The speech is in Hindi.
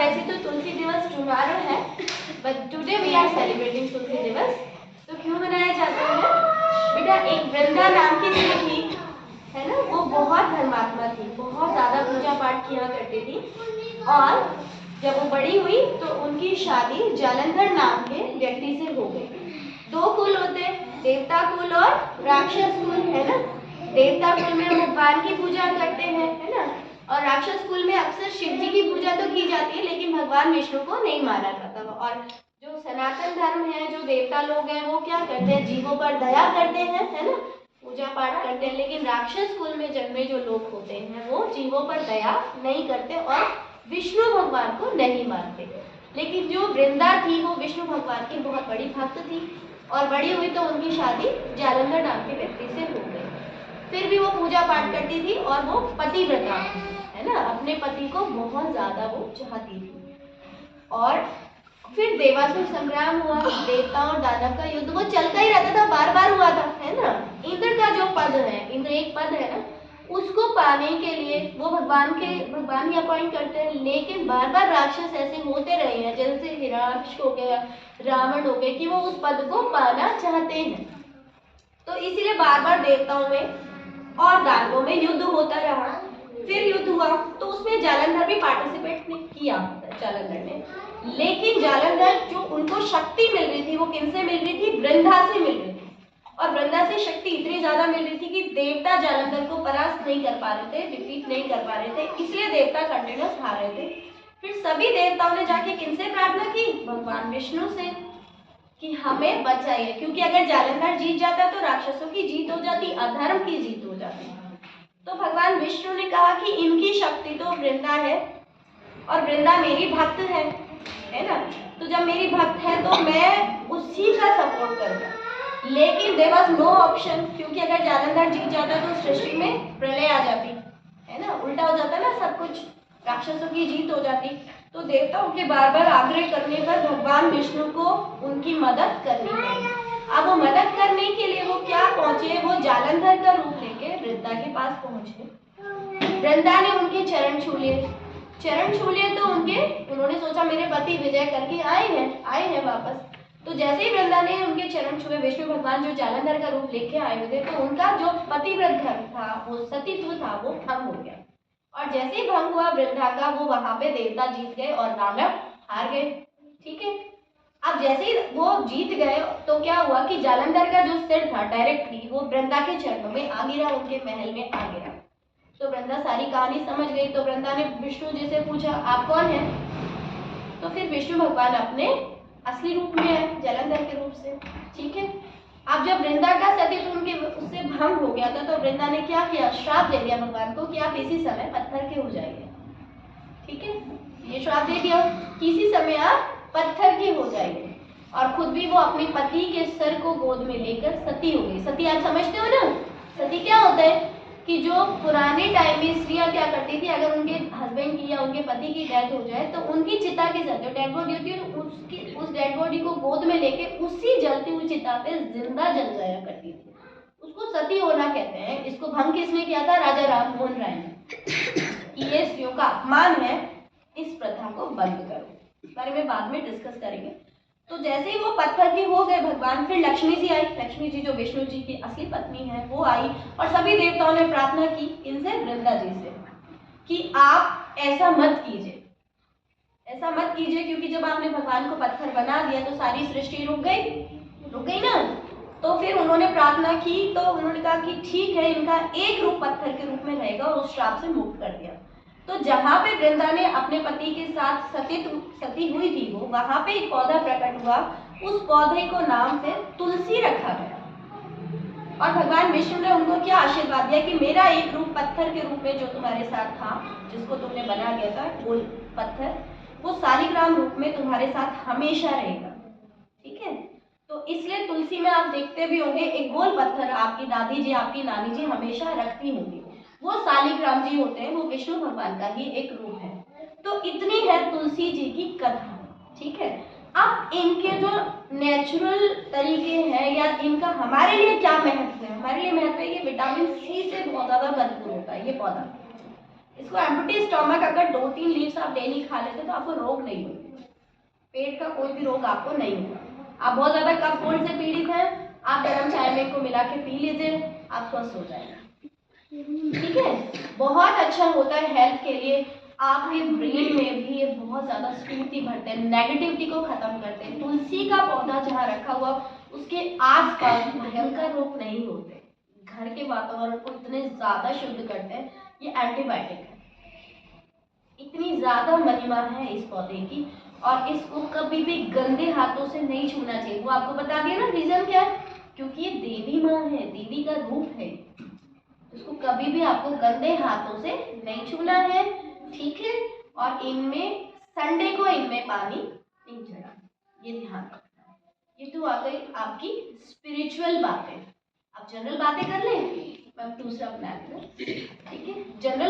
वैसे तो तुलसी दिवस टुमारो है, but today we are celebrating Tulsi Divas. तो क्यों मनाया जाता है बेटा? एक वृंदा नाम की स्त्री थी, है ना, वो बहुत धर्मात्मा थी, बहुत ज्यादा पूजा पाठ किया करती थी। और जब वो बड़ी हुई तो उनकी शादी जालंधर नाम के व्यक्ति से हो गई। दो कुल होते हैं, देवता कुल और राक्षस कुल, है ना। देवता कुल में भगवान की पूजा करते हैं, है ना, और राक्षस कुल में अक्सर शिव जी की पूजा तो की जाती है, लेकिन भगवान विष्णु को नहीं माना जाता। और जो सनातन धर्म है, जो देवता लोग हैं, वो क्या करते हैं? जीवों पर दया करते हैं, है ना, पूजा पाठ करते हैं। लेकिन राक्षस कुल में जन्मे जो लोग होते हैं वो जीवों पर दया नहीं करते और विष्णु भगवान को नहीं मानते। लेकिन जो वृंदा थी वो विष्णु भगवान की बहुत बड़ी भक्त थी और बड़ी हुई तो उनकी शादी जालंधर नाम के व्यक्ति से हो गई। फिर भी वो पूजा पाठ करती थी और वो पतिव्रता थी, है ना, अपने पति को बहुत ज्यादा वो चाहती थी। और फिर देवासुर संग्राम हुआ, देवता और दानव का युद्ध वो चलता ही रहता था, बार बार हुआ था, है ना। इंद्र का जो पद है, इंद्र एक पद है ना, उसको पाने के लिए वो भगवान ही अपॉइंट करते हैं, लेकिन बार बार राक्षस ऐसे होते रहे हैं, जैसे हिरण्यकश्यप हो गया, रावण हो गए, कि वो उस पद को पाना चाहते हैं। तो इसीलिए बार बार देवताओं में और दानवों में युद्ध होता रहा। फिर युद्ध हुआ तो उसमें जालंधर भी पार्टिसिपेट किया, जालंधर ने। लेकिन जालंधर जो उनको शक्ति मिल रही थी वो किनसे मिल रही थी? वृंदा से मिल रही थी। और वृंदा से शक्ति इतनी ज्यादा मिल रही थी कि देवता जालंधर को परास्त नहीं कर पा रहे थे, डिफीट नहीं कर पा रहे थे, इसलिए देवता कंटिन्यूस हार रहे थे। फिर सभी देवताओं ने जाके किनसे प्रार्थना की? भगवान विष्णु से, कि हमें बचाइए, क्योंकि अगर जालंधर जीत जाता तो राक्षसों की जीत हो जाती, अधर्म की जीत हो जाती। तो भगवान विष्णु ने कहा कि इनकी शक्ति तो वृंदा है और वृंदा मेरी भक्त है ना, तो जब मेरी भक्त है तो मैं उसी का सपोर्ट करूंगा। लेकिन देयर वाज नो ऑप्शन, क्योंकि अगर जालंधर जीत जाता तो सृष्टि में प्रलय आ जाती, है ना, उल्टा हो जाता ना सब कुछ, राक्षसों की जीत हो जाती। तो देवताओं के बार बार आग्रह करने पर भगवान विष्णु को उनकी मदद करनी पड़ी। अब वो मदद करने के लिए वो क्या पहुंचे? वो जालंधर का रूप लेके वृंदा के पास पहुंचे। वृंदा ने उनके चरण छू लिए, तो उन्होंने सोचा मेरे पति विजय करके आए हैं वापस। तो जैसे ही वृंदा ने उनके चरण छुए, विष्णु भगवान जो जालंधर का रूप लेके आए हुए थे, तो उनका जो पतिव्रत धर्म था, वो सतीत्व था, वो भंग हो गया। और जैसे ही भंग हुआ वृंदा का, वो वहां पे देवता जीत गए और दानव हार गए। ठीक है, अब जैसे ही वो जीत गए तो क्या हुआ कि जालंधर का जो सिर था डायरेक्टली वो वृंदा के चरणों में आ गिरा, उनके महल में आ गिरा। तो वृंदा सारी कहानी समझ गई। तो वृंदा ने विष्णु जी से पूछा आप कौन हैं? तो फिर विष्णु भगवान अपने असली रूप में है, जालंधर के रूप से। ठीक है, अब जब वृंदा का सतीत्व उनके उससे भंग हो गया था तो वृंदा ने क्या किया? श्राप दे दिया भगवान को कि आप इसी समय पत्थर के हो जाएंगे। ठीक है, ये श्राप दे दिया कि इसी समय आप पत्थर के हो जाएंगे। और खुद भी वो अपने पति के सर को गोद में लेकर सती हो गई। सती आप समझते हो ना, सती क्या होता है कि जो पुराने टाइम में स्त्रियां क्या करती थी, अगर उनके हस्बैंड की या उनके पति की डेथ हो जाए तो उनकी चिता के साथ जो डेड बॉडी होती है उस डेड बॉडी को गोद में लेके उसी जलती हुई चिता पे जिंदा जल जाया करती थी। उसको सती होना कहते हैं। इसको भंग किसने किया था? राजा राम मोहन राय ने। ये स्त्रियों का अपमान है, इस प्रथा को बंद करो। इस बारे में बाद में डिस्कस करेंगे। तो जैसे ही वो पत्थर के हो गए भगवान, फिर लक्ष्मी जी आई। लक्ष्मी जी जो विष्णु जी की असली पत्नी है वो आई और सभी देवताओं ने प्रार्थना की इनसे, वृंदा जी से, कि आप ऐसा मत कीजिए, ऐसा मत कीजिए, क्योंकि जब आपने भगवान को पत्थर बना दिया तो सारी सृष्टि रुक गई ना। तो फिर उन्होंने प्रार्थना की, तो उन्होंने कहा कि ठीक है, इनका एक रूप पत्थर के रूप में रहेगा और उस श्राप से मुक्त कर दिया। तो जहां पे वृंदा ने अपने पति के साथ सती हुई थी वो, वहां पे एक पौधा प्रकट हुआ, उस पौधे को नाम से तुलसी रखा गया। और भगवान विष्णु ने उनको क्या आशीर्वाद दिया कि मेरा एक रूप पत्थर के रूप में जो तुम्हारे साथ था, जिसको तुमने बना दिया था गोल पत्थर, वो शालिग्राम रूप में तुम्हारे साथ हमेशा रहेगा। ठीक है, तो इसलिए तुलसी में आप देखते भी होंगे एक गोल पत्थर आपकी दादी जी, आपकी नानी जी हमेशा रखती होंगी, वो शालिग्राम जी होते हैं, वो विष्णु भगवान का ही एक रूप है। तो इतनी है तुलसी जी की कथा। ठीक है, अब इनके जो नेचुरल तरीके हैं या इनका हमारे लिए क्या महत्व है? हमारे लिए महत्व है ये विटामिन सी से बहुत ज्यादा भरपूर होता है ये पौधा। इसको एम्प्टी स्टोमक अगर 2-3 लीव्स आप डेली खा लेते तो आपको रोग नहीं होगा, पेट का कोई भी रोग आपको नहीं होगा। आप बहुत ज़्यादा कफ कोल्ड से पीड़ित हैं, आप गर्म चाय में को मिला के पी लीजिए, आप स्वस्थ हो जाएंगे। ठीक है, बहुत अच्छा होता है हेल्थ के लिए। आपके ब्रेन में भी ये बहुत ज़्यादा स्फूर्ति भरते हैं, नेगेटिविटी को खत्म करते हैं। तुलसी का पौधा जहाँ रखा हुआ उसके आसपास भयंकर रोग नहीं होते, घर के वातावरण को इतने ज़्यादा शुद्ध करते हैं। ये एंटीबायोटिक है, इतनी ज़्यादा महिमा है इस पौधे की, और इसको कभी भी गंदे हाथों से नहीं छूना चाहिए। वो आपको बता दिया ना रीजन क्या है, क्योंकि ये देवी माँ है, देवी का रूप है, इसको कभी भी आपको गंदे हाथों से नहीं छूना है। ठीक है, और इनमें संडे को इनमें पानी नहीं चढ़ाना, ये ध्यान रखना है। ये तो आ गई आपकी स्पिरिचुअल बातें। अब जनरल बातें कर लें, मैं दूसरा बना दूँ। ठीक है, जनरल